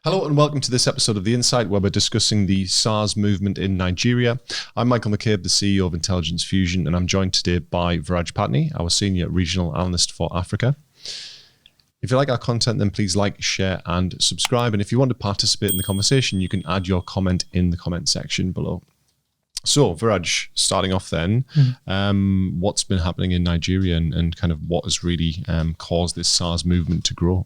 Hello and welcome to this episode of The Insight, where we're discussing the SARS movement in Nigeria. I'm Michael McCabe, the CEO of Intelligence Fusion, and I'm joined today by Viraj Patni, our Senior Regional Analyst for Africa. If you like our content, then please like, share, and subscribe. And if you want to participate in the conversation, you can add your comment in the comment section below. So, Viraj, starting off then, what's been happening in Nigeria and kind of what has really caused this SARS movement to grow?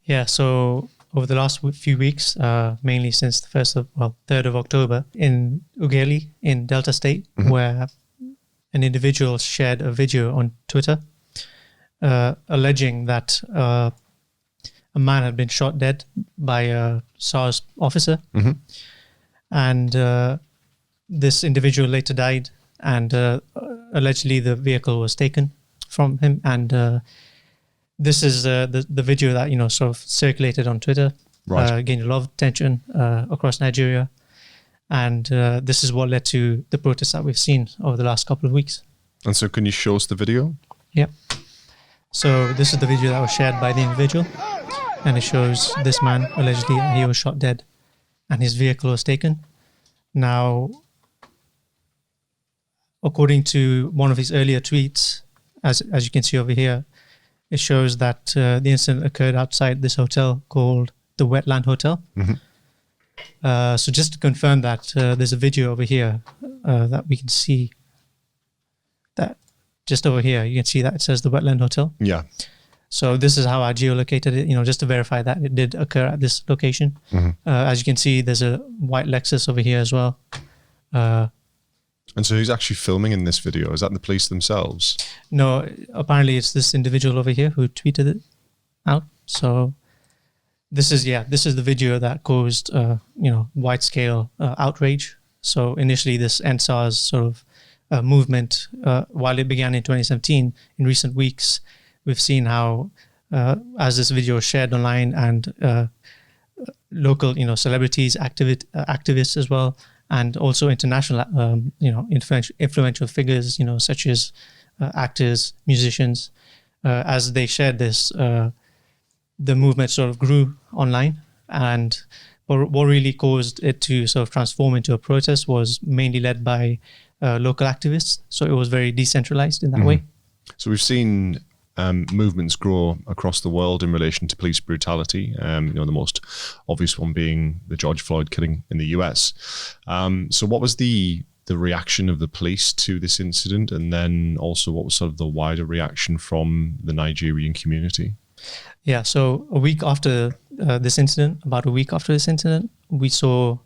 Yeah, so over the last few weeks, mainly since the 3rd of October, in Ughelli in Delta State, where an individual shared a video on Twitter alleging that a man had been shot dead by a SARS officer. And this individual later died, and allegedly the vehicle was taken from him. And this is the video that, sort of circulated on Twitter, gained a lot of attention across Nigeria. And this is what led to the protests that we've seen over the last couple of weeks. And so can you show us the video? Yeah. So this is the video that was shared by the individual. And it shows this man, allegedly, he was shot dead and his vehicle was taken. Now, according to one of his earlier tweets, as you can see over here, it shows that the incident occurred outside this hotel called the Wetland Hotel. So just to confirm that, there's a video over here that we can see. That just over here, you can see that it says the Wetland Hotel. Yeah. So this is how I geolocated it, just to verify that it did occur at this location. As you can see, there's a white Lexus over here as well. And so who's actually filming in this video? Is that the police themselves? No, apparently it's this individual over here who tweeted it out. So this is the video that caused, wide scale outrage. So initially this SARS sort of movement, while it began in 2017, in recent weeks, we've seen how, as this video was shared online and local, celebrities, activists as well, and also international, influential figures, such as actors, musicians. As they shared this, the movement sort of grew online. And what really caused it to sort of transform into a protest was mainly led by local activists. So it was very decentralized in that way. So we've seen movements grow across the world in relation to police brutality. The most obvious one being the George Floyd killing in the US. So what was the reaction of the police to this incident, and then also what was sort of the wider reaction from the Nigerian community? Yeah, so about a week after this incident, we saw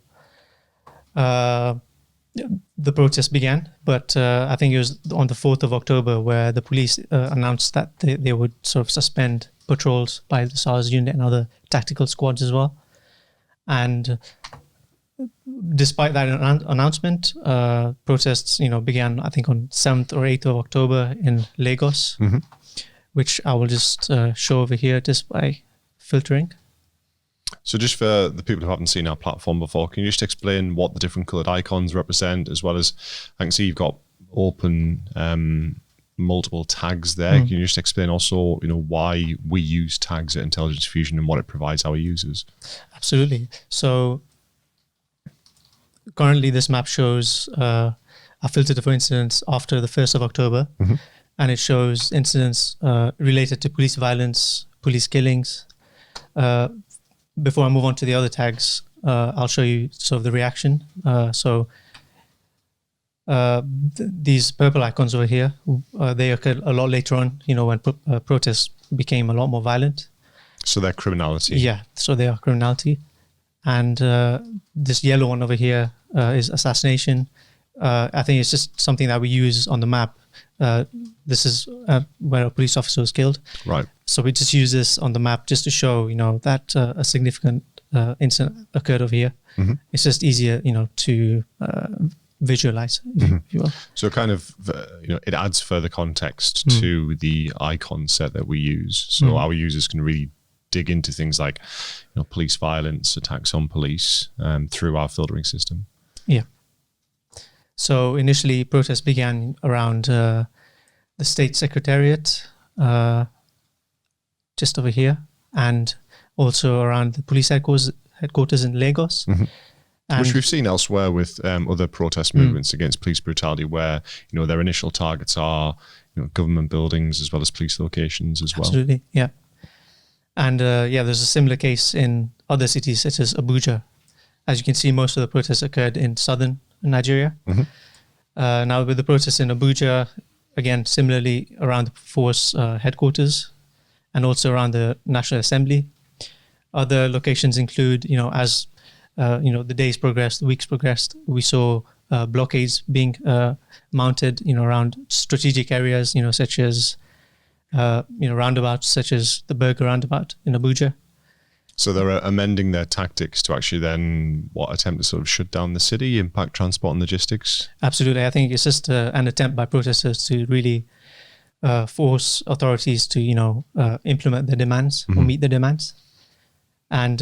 the protest began, but I think it was on the 4th of October where the police announced that they would sort of suspend patrols by the SARS unit and other tactical squads as well. And despite that announcement, protests, began, I think, on 7th or 8th of October in Lagos, which I will just show over here just by filtering. So just for the people who haven't seen our platform before, can you just explain what the different coloured icons represent, as well as I can see you've got open multiple tags there. Can you just explain also, why we use tags at Intelligence Fusion and what it provides our users? Absolutely. So currently this map shows I filtered for incidents after the 1st of October, and it shows incidents related to police violence, police killings. Before I move on to the other tags, I'll show you sort of the reaction. These purple icons over here, they occurred a lot later on, when protests became a lot more violent. So they're criminality. Yeah, so they are criminality. And this yellow one over here is assassination. I think it's just something that we use on the map. This is where a police officer was killed. Right. So we just use this on the map just to show, that a significant incident occurred over here. It's just easier, to visualize, if you will. So kind of, it adds further context to the icon set that we use. So our users can really dig into things like, police violence, attacks on police through our filtering system. Yeah. So initially protests began around the state secretariat, just over here, and also around the police headquarters in Lagos. And which we've seen elsewhere with other protest movements against police brutality, where their initial targets are government buildings as well as police locations as well. Absolutely, yeah. And there's a similar case in other cities such as Abuja. As you can see, most of the protests occurred in southern Nigeria. Now with the protests in Abuja, again, similarly around the force headquarters and also around the National Assembly. Other locations include, as the days progressed, the weeks progressed, we saw blockades being mounted, around strategic areas, such as, roundabouts, such as the Burger roundabout in Abuja. So they're amending their tactics to actually then attempt to sort of shut down the city, impact transport and logistics? Absolutely. I think it's just an attempt by protesters to really force authorities to, implement their demands or meet the demands. And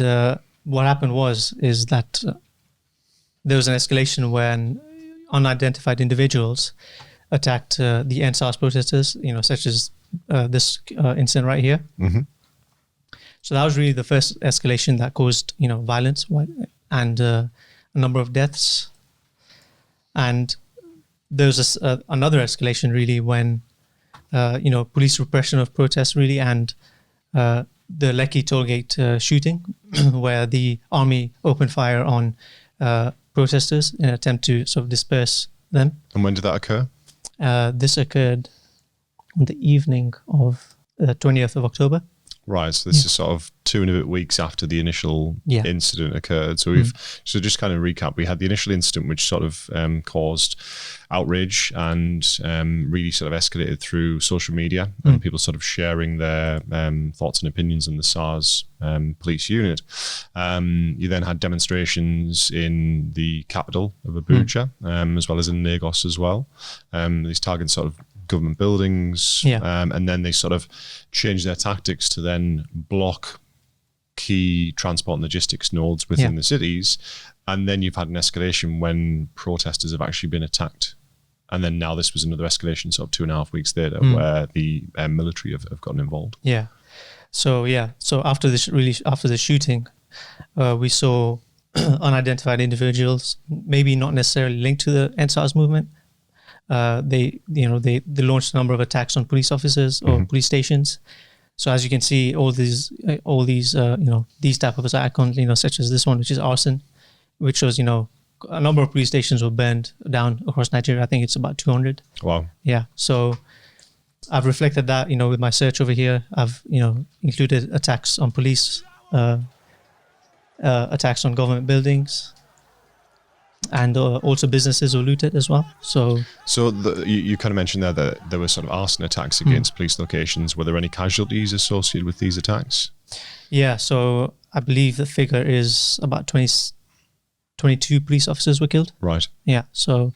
what happened is that there was an escalation when unidentified individuals attacked the SARS protesters, such as this incident right here. So that was really the first escalation that caused, violence and a number of deaths. And there was another escalation really when, police repression of protests really, and the Lekki tollgate shooting, where the army opened fire on protesters in an attempt to sort of disperse them. And when did that occur? This occurred on the evening of the 20th of October. Right, so this is sort of 2 and a bit weeks after the initial incident occurred. So so just kind of recap, we had the initial incident which sort of caused outrage and really sort of escalated through social media and people sort of sharing their thoughts and opinions on the SARS police unit. You then had demonstrations in the capital of Abuja, as well as in Lagos as well. These targets sort of government buildings, and then they sort of changed their tactics to then block key transport and logistics nodes within the cities. And then you've had an escalation when protesters have actually been attacked. And then now this was another escalation sort of 2.5 weeks later where the military have gotten involved. So after the shooting, we saw unidentified individuals, maybe not necessarily linked to the SARS movement. They launched a number of attacks on police officers or police stations. So as you can see, all these these type of attacks, such as this one, which is arson, which was, a number of police stations were burned down across Nigeria. I think it's about 200. Wow. Yeah. So I've reflected that, with my search over here. I've, included attacks on police, attacks on government buildings, and also businesses were looted as well. So you kind of mentioned there that there were sort of arson attacks against police locations. Were there any casualties associated with these attacks? Yeah, so I believe the figure is about 22 police officers were killed. Right. Yeah, so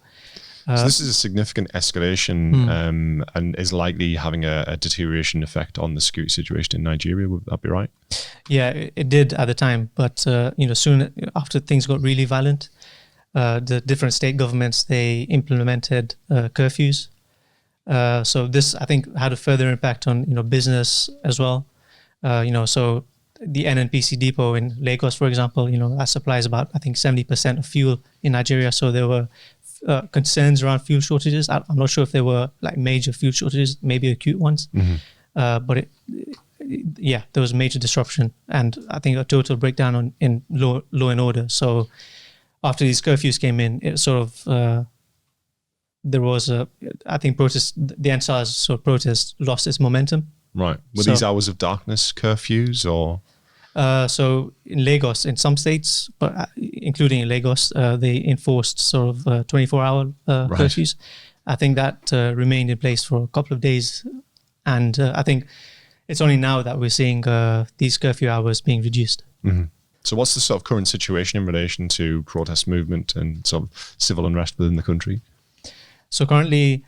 this is a significant escalation and is likely having a deterioration effect on the security situation in Nigeria. Would that be right? Yeah, it did at the time. But, soon after things got really violent, the different state governments, they implemented curfews. So this, I think, had a further impact on, business as well. So the NNPC depot in Lagos, for example, that supplies about, I think, 70% of fuel in Nigeria. So there were concerns around fuel shortages. I'm not sure if there were like major fuel shortages, maybe acute ones. But there was major disruption and I think a total breakdown in law and order. So after these curfews came in, it sort of there was the SARS sort of protest lost its momentum. Right. Were these hours of darkness curfews or? So in Lagos, in some states, but including in Lagos, they enforced sort of 24-hour curfews. I think that remained in place for a couple of days. And I think it's only now that we're seeing these curfew hours being reduced. So what's the sort of current situation in relation to protest movement and sort of civil unrest within the country? So currently,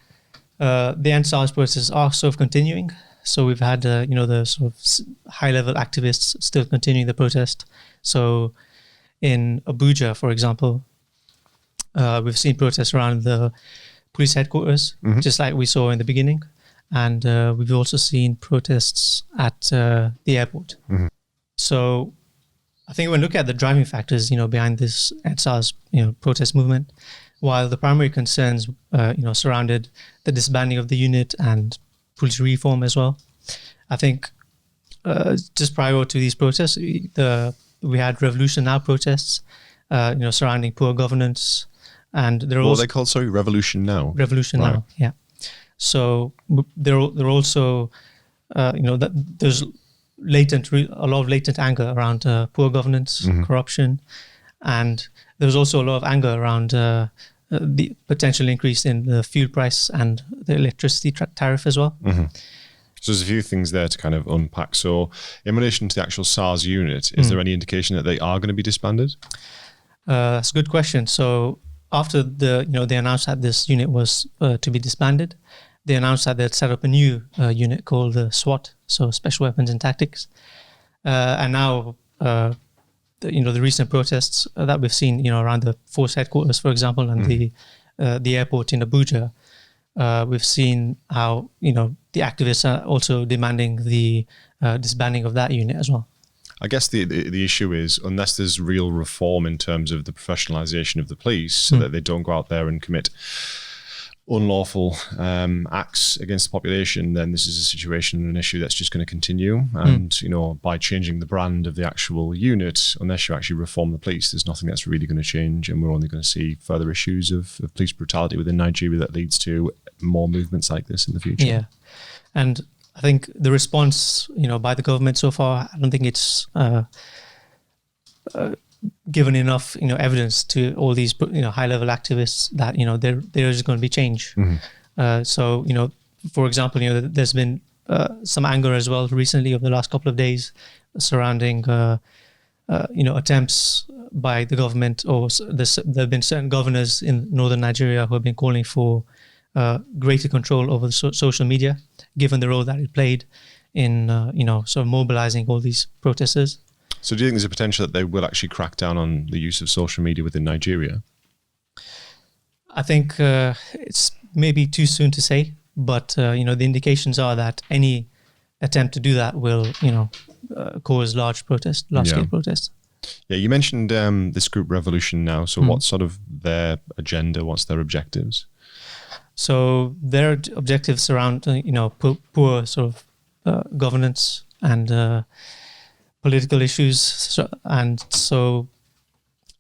the SARS protests are sort of continuing. So we've had, the sort of high-level activists still continuing the protest. So in Abuja, for example, we've seen protests around the police headquarters, just like we saw in the beginning. And we've also seen protests at the airport. So I think when we look at the driving factors, behind this SARS, protest movement, while the primary concerns, surrounded the disbanding of the unit and police reform as well, I think just prior to these protests, we had Revolution Now protests, surrounding poor governance, and what are they called? Sorry, Revolution Now. Revolution right. Now, yeah. So there also, that there's a lot of latent anger around poor governance, corruption, and there's also a lot of anger around the potential increase in the fuel price and the electricity tariff as well. So there's a few things there to kind of unpack. So in relation to the actual SARS unit, is there any indication that they are going to be disbanded? That's a good question. So after they announced that this unit was to be disbanded, they announced that they'd set up a new unit called the SWAT, so Special Weapons and Tactics. And now, the recent protests that we've seen, around the force headquarters, for example, and the airport in Abuja, we've seen how, the activists are also demanding the disbanding of that unit as well. I guess the issue is, unless there's real reform in terms of the professionalization of the police, so that they don't go out there and commit unlawful acts against the population, then this is a situation and an issue that's just going to continue. And, by changing the brand of the actual unit, unless you actually reform the police, there's nothing that's really going to change. And we're only going to see further issues of police brutality within Nigeria that leads to more movements like this in the future. Yeah. And I think the response, by the government so far, I don't think it's given enough, evidence to all these, high-level activists that, there is going to be change. So, for example, there's been some anger as well recently over the last couple of days surrounding, attempts by the government, or there have been certain governors in northern Nigeria who have been calling for greater control over the social media, given the role that it played in, sort of mobilizing all these protesters. So do you think there's a potential that they will actually crack down on the use of social media within Nigeria? I think it's maybe too soon to say, but, the indications are that any attempt to do that will, cause large-scale protests. Yeah, you mentioned this group Revolution Now. So what's sort of their agenda? What's their objectives? So their objectives surround, poor sort of governance and political issues. And so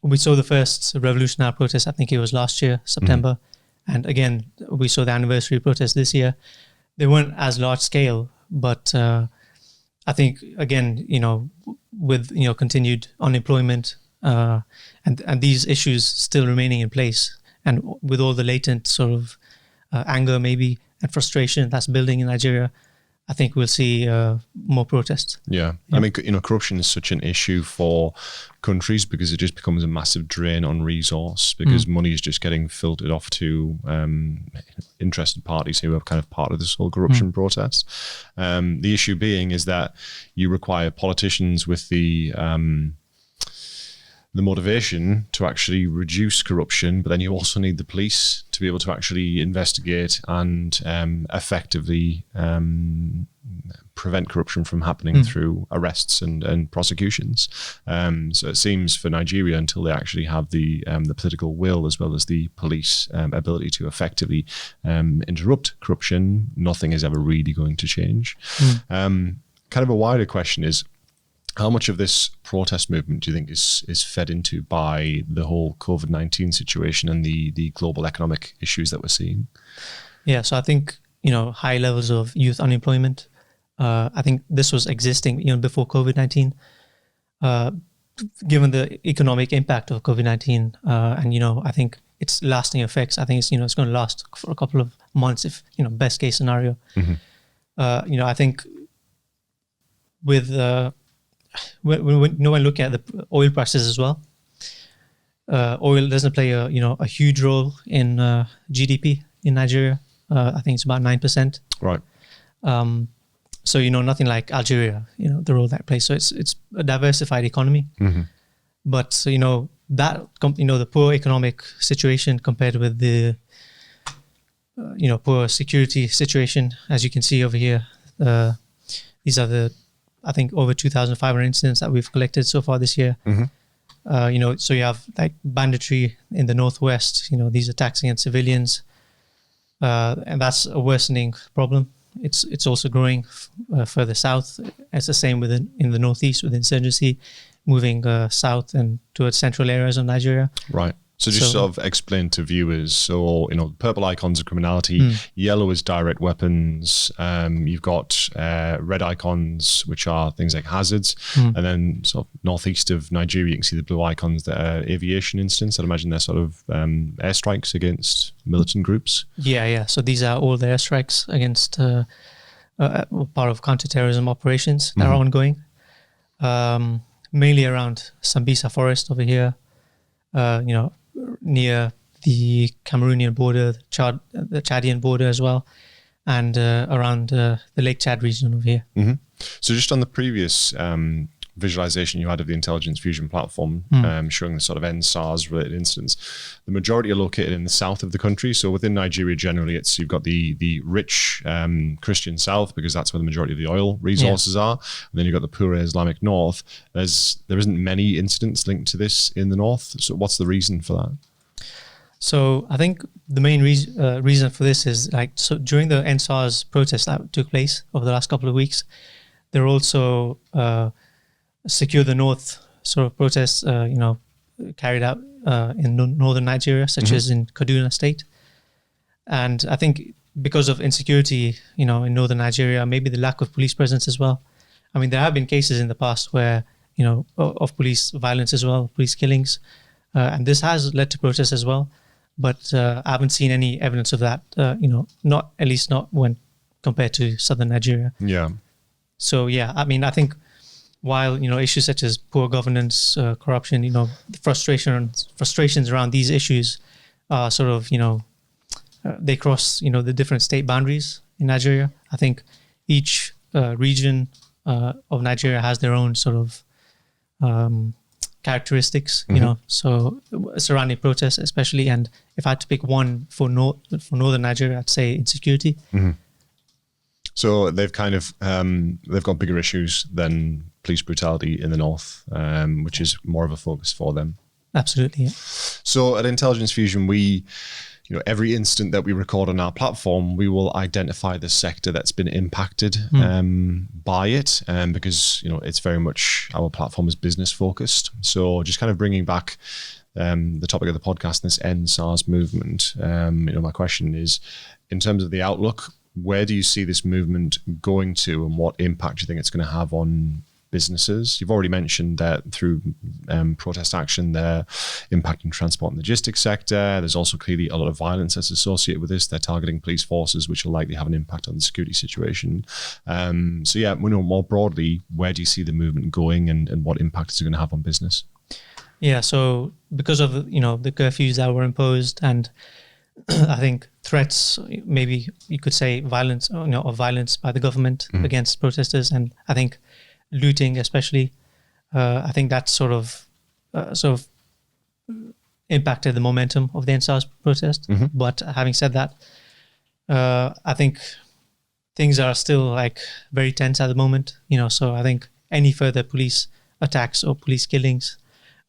we saw the first Revolution Now protest, I think it was last year, September. And again, we saw the anniversary protest this year. They weren't as large scale, but I think, again, with, continued unemployment and these issues still remaining in place, and with all the latent sort of anger maybe and frustration that's building in Nigeria, I think we'll see more protests. Yeah. I mean, corruption is such an issue for countries because it just becomes a massive drain on resource, because money is just getting filtered off to interested parties who are kind of part of this whole corruption protest. The issue being is that you require politicians with the motivation to actually reduce corruption, but then you also need the police to be able to actually investigate and effectively prevent corruption from happening through arrests and prosecutions. So it seems for Nigeria, until they actually have the political will as well as the police ability to effectively interrupt corruption, nothing is ever really going to change. Kind of a wider question is, how much of this protest movement do you think is fed into by the whole COVID-19 situation and the global economic issues that we're seeing? Yeah, so I think, high levels of youth unemployment. I think this was existing, before COVID-19. Given the economic impact of COVID-19, and, I think its lasting effects, I think it's, it's going to last for a couple of months if, best case scenario. I think with... when we look at the oil prices as well, oil doesn't play a huge role in GDP in Nigeria. I think it's about 9%. Right. So nothing like Algeria, the role that it plays. So it's a diversified economy. But that the poor economic situation compared with the poor security situation, as you can see over here, these are the I think over 2,500 incidents that we've collected so far this year. So you have like banditry in the northwest. These attacks against civilians, and that's a worsening problem. It's also growing further south. It's the same in the northeast with insurgency, moving south and towards central areas of Nigeria. Right. So just sort of explain to viewers. So, purple icons are criminality, yellow is direct weapons. You've got red icons, which are things like hazards. And then sort of northeast of Nigeria, you can see the blue icons that are aviation incidents. I'd imagine they're sort of airstrikes against militant groups. Yeah. So these are all the airstrikes against part of counterterrorism operations that are ongoing. Mainly around Sambisa Forest over here, near the Cameroonian border, the Chadian border as well, and around the Lake Chad region over here. So just on the previous visualization you had of the Intelligence Fusion platform, showing the sort of SARS related incidents, the majority are located in the south of the country. So within Nigeria, generally, you've got the rich Christian south, because that's where the majority of the oil resources are. And then you've got the poor Islamic north. There isn't many incidents linked to this in the north. So what's the reason for that? So I think the main reason for this is during the SARS protests that took place over the last couple of weeks, there were also Secure the North sort of protests, carried out in northern Nigeria, such as in Kaduna State. And I think because of insecurity, in northern Nigeria, maybe the lack of police presence as well. I mean, there have been cases in the past where, of police violence as well, police killings, and this has led to protests as well. But I haven't seen any evidence of that, not when compared to southern Nigeria. Yeah. So, I mean, I think while, issues such as poor governance, corruption, the frustrations around these issues are sort of, they cross, the different state boundaries in Nigeria. I think each region of Nigeria has their own sort of characteristics, so surrounding protests especially. And if I had to pick one for northern Nigeria, I'd say insecurity. So they've kind of they've got bigger issues than police brutality in the north, which is more of a focus for them. Absolutely. Yeah. So at Intelligence Fusion, we, every incident that we record on our platform, we will identify the sector that's been impacted by it, because it's very much, our platform is business focused. So just kind of bringing back the topic of the podcast, this end SARS movement. My question is, in terms of the outlook, where do you see this movement going to, and what impact do you think it's going to have on businesses? You've already mentioned that through protest action, they're impacting transport and logistics sector. There's also clearly a lot of violence that's associated with this. They're targeting police forces, which will likely have an impact on the security situation. More broadly, where do you see the movement going, and what impact is it going to have on business? Yeah, so because of the curfews that were imposed, and I think threats, maybe you could say violence, of violence by the government against protesters, and I think looting especially, I think that sort of impacted the momentum of the SARS protest. But having said that, I think things are still very tense at the moment, so I think any further police attacks or police killings,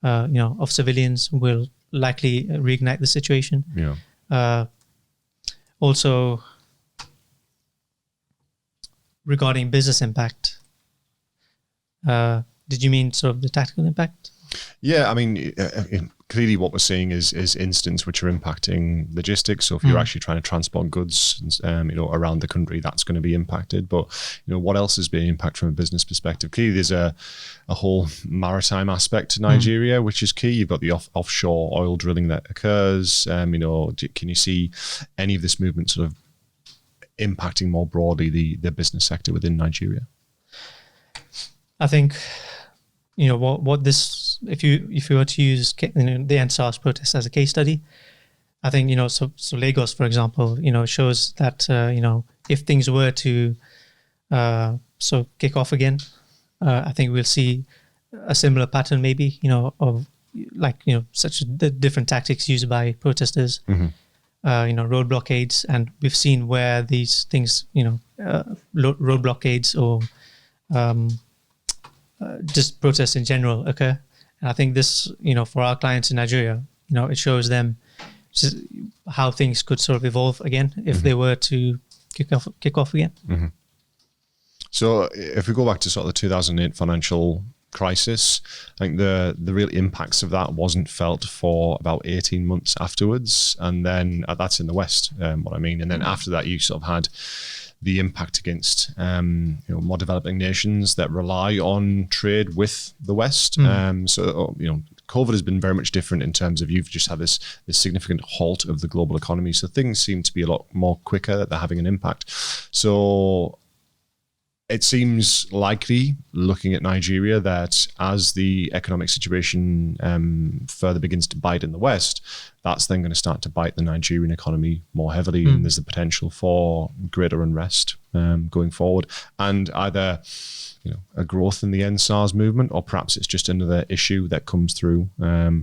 of civilians will likely reignite the situation. Also, regarding business impact, did you mean sort of the tactical impact? Yeah, I mean, clearly what we're seeing is incidents which are impacting logistics. So if you're actually trying to transport goods, around the country, that's going to be impacted. But, what else is being impacted from a business perspective? Clearly, there's a whole maritime aspect to Nigeria, which is key. You've got the offshore oil drilling that occurs. Can you see any of this movement sort of impacting more broadly the business sector within Nigeria? I think, what this, if you were to use the SARS protest as a case study, I think, so Lagos, for example, shows that, if things were to kick off again, I think we'll see a similar pattern maybe, of such the different tactics used by protesters, road blockades. And we've seen where these things, road blockades or just protests in general occur. And I think this, for our clients in Nigeria, it shows them just how things could sort of evolve again if they were to kick off again. Mm-hmm. So if we go back to sort of the 2008 financial crisis, I think the real impacts of that wasn't felt for about 18 months afterwards. And then that's in the West, what I mean. And then after that, you sort of had the impact against more developing nations that rely on trade with the West. COVID has been very much different in terms of you've just had this significant halt of the global economy. So things seem to be a lot more quicker, that they're having an impact. So it seems likely, looking at Nigeria, that as the economic situation further begins to bite in the West, that's then going to start to bite the Nigerian economy more heavily, and there's the potential for greater unrest going forward, and either a growth in the SARS movement, or perhaps it's just another issue that comes through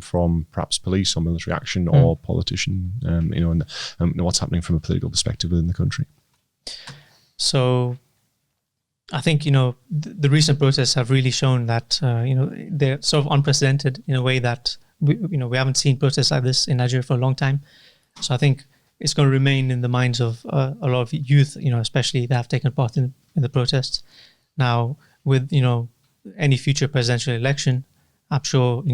from perhaps police or military action or politician, and what's happening from a political perspective within the country. So I think, the recent protests have really shown that, they're sort of unprecedented in a way that, we haven't seen protests like this in Nigeria for a long time. So I think it's going to remain in the minds of a lot of youth, especially that have taken part in the protests. Now, with, any future presidential election, I'm sure,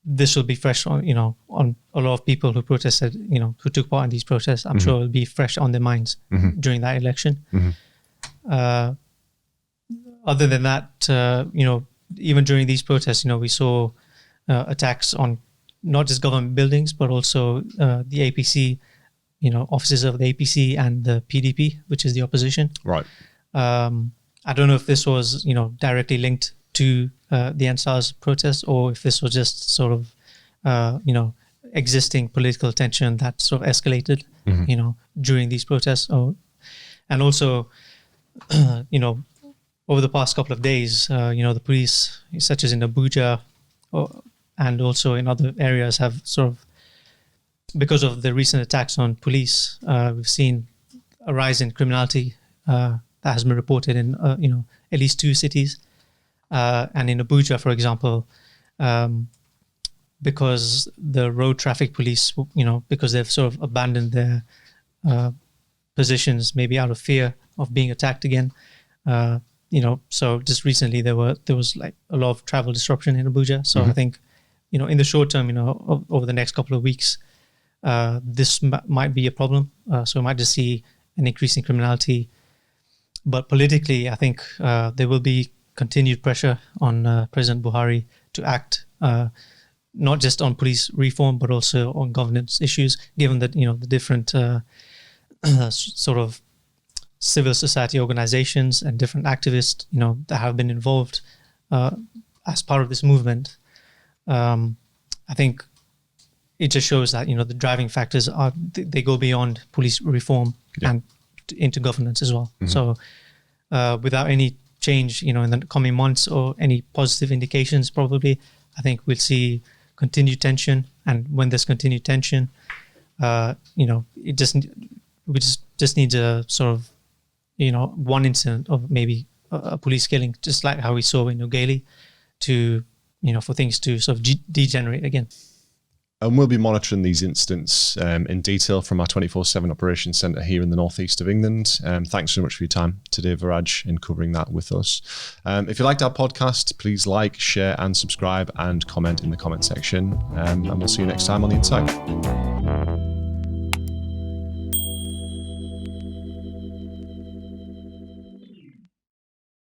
this will be fresh on, on a lot of people who protested, who took part in these protests. I'm sure it'll be fresh on their minds during that election. Other than that, even during these protests, we saw attacks on not just government buildings, but also the APC, offices of the APC and the PDP, which is the opposition. Right. I don't know if this was, directly linked to the SARS protests, or if this was just sort of, existing political tension that sort of escalated, during these protests. And also, over the past couple of days, the police, such as in Abuja and also in other areas, have sort of, because of the recent attacks on police, we've seen a rise in criminality that has been reported in, at least 2 cities. And in Abuja, for example, because the road traffic police, because they've sort of abandoned their positions, maybe out of fear of being attacked again. So just recently there was like a lot of travel disruption in Abuja. So I think, in the short term, over the next couple of weeks, this might be a problem. So we might just see an increase in criminality. But politically, I think there will be continued pressure on President Buhari to act, not just on police reform, but also on governance issues, given that, the different sort of civil society organizations and different activists, that have been involved as part of this movement. I think it just shows that, the driving factors they go beyond police reform and into governance as well. So without any change, in the coming months or any positive indications, probably, I think we'll see continued tension. And when there's continued tension, we just need a sort of, one incident of maybe a police killing, just like how we saw in Ughelli, to, for things to sort of degenerate again. And we'll be monitoring these incidents in detail from our 24/7 operations centre here in the northeast of England. Thanks so much for your time today, Viraj, in covering that with us. If you liked our podcast, please like, share and subscribe and comment in the comment section. And we'll see you next time on The Insight.